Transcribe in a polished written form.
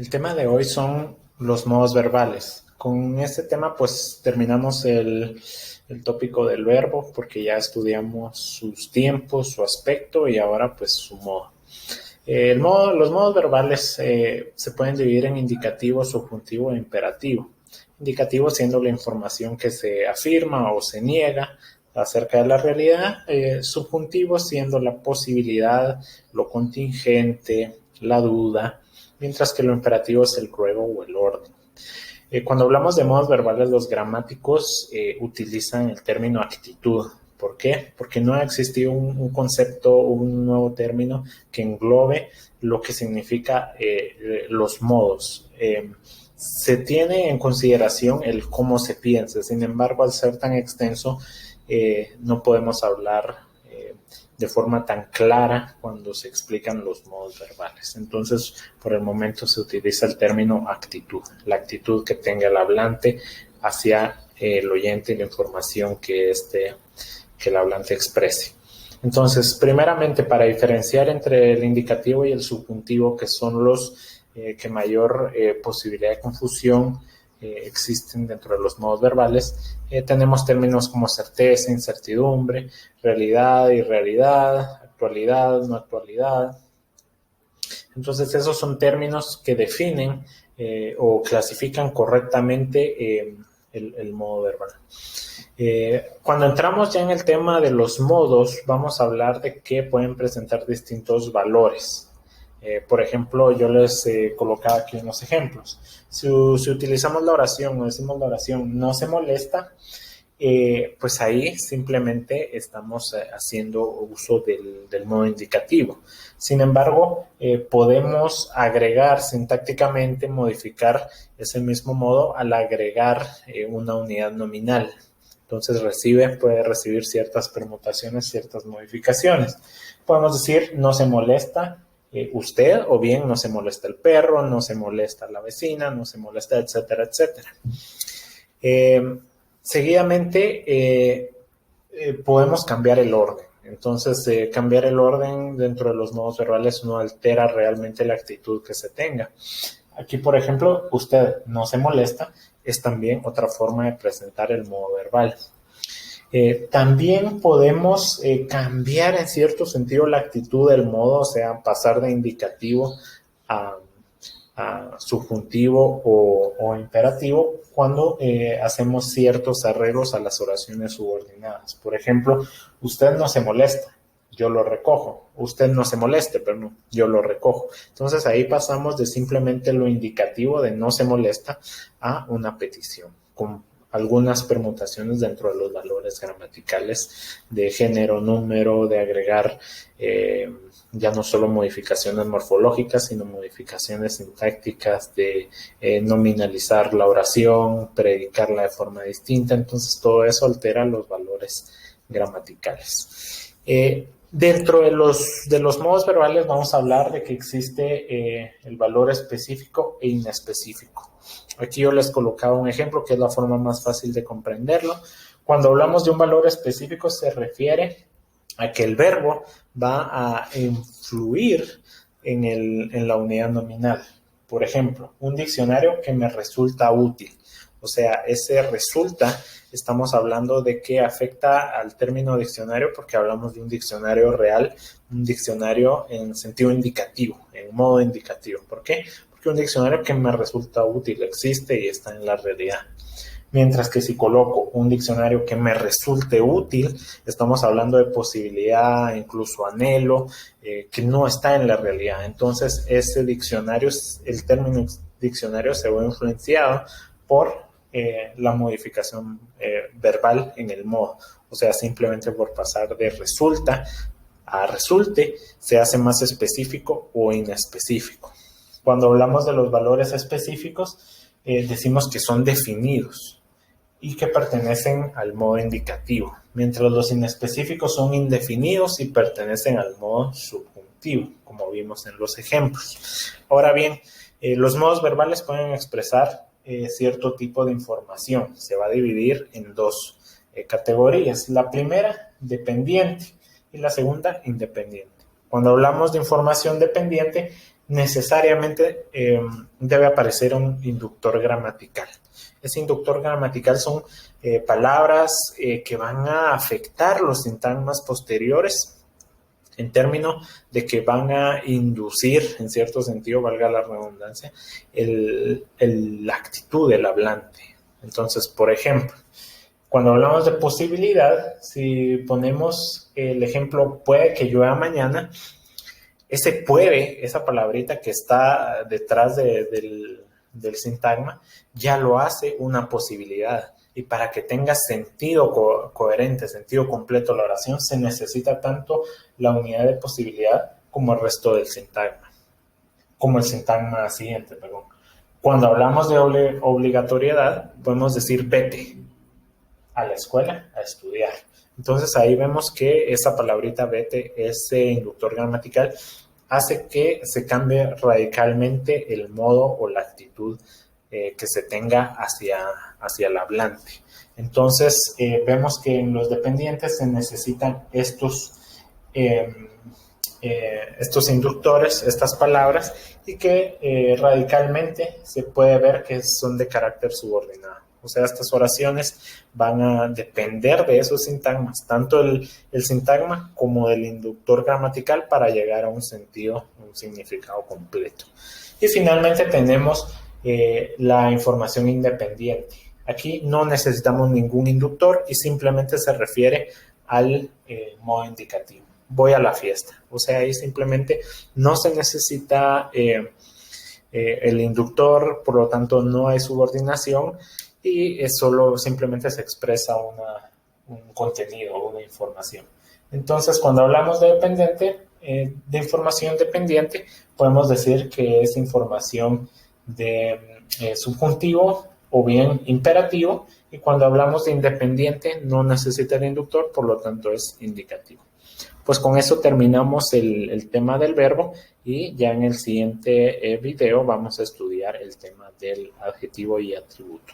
El tema de hoy son los modos verbales. Con este tema pues terminamos el tópico del verbo porque ya estudiamos sus tiempos, su aspecto y ahora pues su modo. Los modos verbales se pueden dividir en indicativo, subjuntivo e imperativo. Indicativo siendo la información que se afirma o se niega acerca de la realidad, subjuntivo siendo la posibilidad, lo contingente, la duda, mientras que lo imperativo es el ruego o el orden. Cuando hablamos de modos verbales, los gramáticos utilizan el término actitud. ¿Por qué? Porque no ha existido un concepto, un nuevo término que englobe lo que significa los modos. Se tiene en consideración el cómo se piensa, sin embargo, al ser tan extenso, no podemos hablar de forma tan clara cuando se explican los modos verbales. Entonces, por el momento se utiliza el término actitud, la actitud que tenga el hablante hacia el oyente y la información que el hablante exprese. Entonces, primeramente, para diferenciar entre el indicativo y el subjuntivo, que son los que mayor posibilidad de confusión existen dentro de los modos verbales, tenemos términos como certeza, incertidumbre, realidad, irrealidad, actualidad, no actualidad. Entonces, esos son términos que definen o clasifican correctamente el modo verbal. Cuando entramos ya en el tema de los modos, vamos a hablar de que pueden presentar distintos valores. Por ejemplo, yo les colocaba aquí unos ejemplos. Si utilizamos la oración o decimos la oración no se molesta, pues ahí simplemente estamos haciendo uso del modo indicativo. Sin embargo, podemos agregar sintácticamente, modificar ese mismo modo al agregar una unidad nominal. Entonces puede recibir ciertas permutaciones, ciertas modificaciones. Podemos decir no se molesta usted, o bien no se molesta el perro, no se molesta la vecina, no se molesta, etcétera, etcétera. Seguidamente podemos cambiar el orden. Entonces, cambiar el orden dentro de los modos verbales no altera realmente la actitud que se tenga. Aquí, por ejemplo, usted no se molesta, es también otra forma de presentar el modo verbal. También podemos cambiar en cierto sentido la actitud del modo, o sea, pasar de indicativo a subjuntivo o imperativo cuando hacemos ciertos arreglos a las oraciones subordinadas. Por ejemplo, usted no se molesta, yo lo recojo. Usted no se moleste, pero no, yo lo recojo. Entonces ahí pasamos de simplemente lo indicativo de no se molesta a una petición, con algunas permutaciones dentro de los valores gramaticales de género, número, de agregar ya no solo modificaciones morfológicas, sino modificaciones sintácticas, de nominalizar la oración, predicarla de forma distinta. Entonces todo eso altera los valores gramaticales. Dentro de los modos verbales vamos a hablar de que existe el valor específico e inespecífico. Aquí yo les colocaba un ejemplo que es la forma más fácil de comprenderlo. Cuando hablamos de un valor específico se refiere a que el verbo va a influir en la unidad nominal. Por ejemplo, un diccionario que me resulta útil. O sea, ese resulta, estamos hablando de que afecta al término diccionario porque hablamos de un diccionario real, un diccionario en sentido indicativo, en modo indicativo. ¿Por qué? Porque un diccionario que me resulta útil existe y está en la realidad. Mientras que si coloco un diccionario que me resulte útil, estamos hablando de posibilidad, incluso anhelo, que no está en la realidad. Entonces, ese diccionario, el término diccionario se ve influenciado por la modificación verbal en el modo. O sea, simplemente por pasar de resulta a resulte, se hace más específico o inespecífico. Cuando hablamos de los valores específicos, decimos que son definidos y que pertenecen al modo indicativo, mientras los inespecíficos son indefinidos y pertenecen al modo subjuntivo, como vimos en los ejemplos. Ahora bien, los modos verbales pueden expresar cierto tipo de información. Se va a dividir en dos categorías. La primera, dependiente, y la segunda, independiente. Cuando hablamos de información dependiente, necesariamente debe aparecer un inductor gramatical. Ese inductor gramatical son palabras que van a afectar los sintagmas posteriores en términos de que van a inducir, en cierto sentido, valga la redundancia, la actitud del hablante. Entonces, por ejemplo, cuando hablamos de posibilidad, si ponemos el ejemplo puede que llueva mañana, ese puede, esa palabrita que está detrás del sintagma, ya lo hace una posibilidad. Y para que tenga sentido coherente, sentido completo la oración, se necesita tanto la unidad de posibilidad como el resto del sintagma, como el sintagma siguiente, perdón. Cuando hablamos de obligatoriedad, podemos decir vete a la escuela a estudiar. Entonces ahí vemos que esa palabrita vete, ese inductor gramatical, hace que se cambie radicalmente el modo o la actitud que se tenga hacia el hablante. Entonces vemos que en los dependientes se necesitan estos inductores, estas palabras, y que radicalmente se puede ver que son de carácter subordinado. O sea, estas oraciones van a depender de esos sintagmas, tanto el sintagma como del inductor gramatical para llegar a un sentido, un significado completo. Y finalmente tenemos la información independiente. Aquí no necesitamos ningún inductor y simplemente se refiere al modo indicativo. Voy a la fiesta. O sea, ahí simplemente no se necesita el inductor, por lo tanto no hay subordinación y solo simplemente se expresa un contenido, una información. Entonces, cuando hablamos de dependiente, de información dependiente, podemos decir que es información de subjuntivo o bien imperativo, y cuando hablamos de independiente no necesita el inductor, por lo tanto es indicativo. Pues con eso terminamos el tema del verbo y ya en el siguiente video vamos a estudiar el tema del adjetivo y atributo.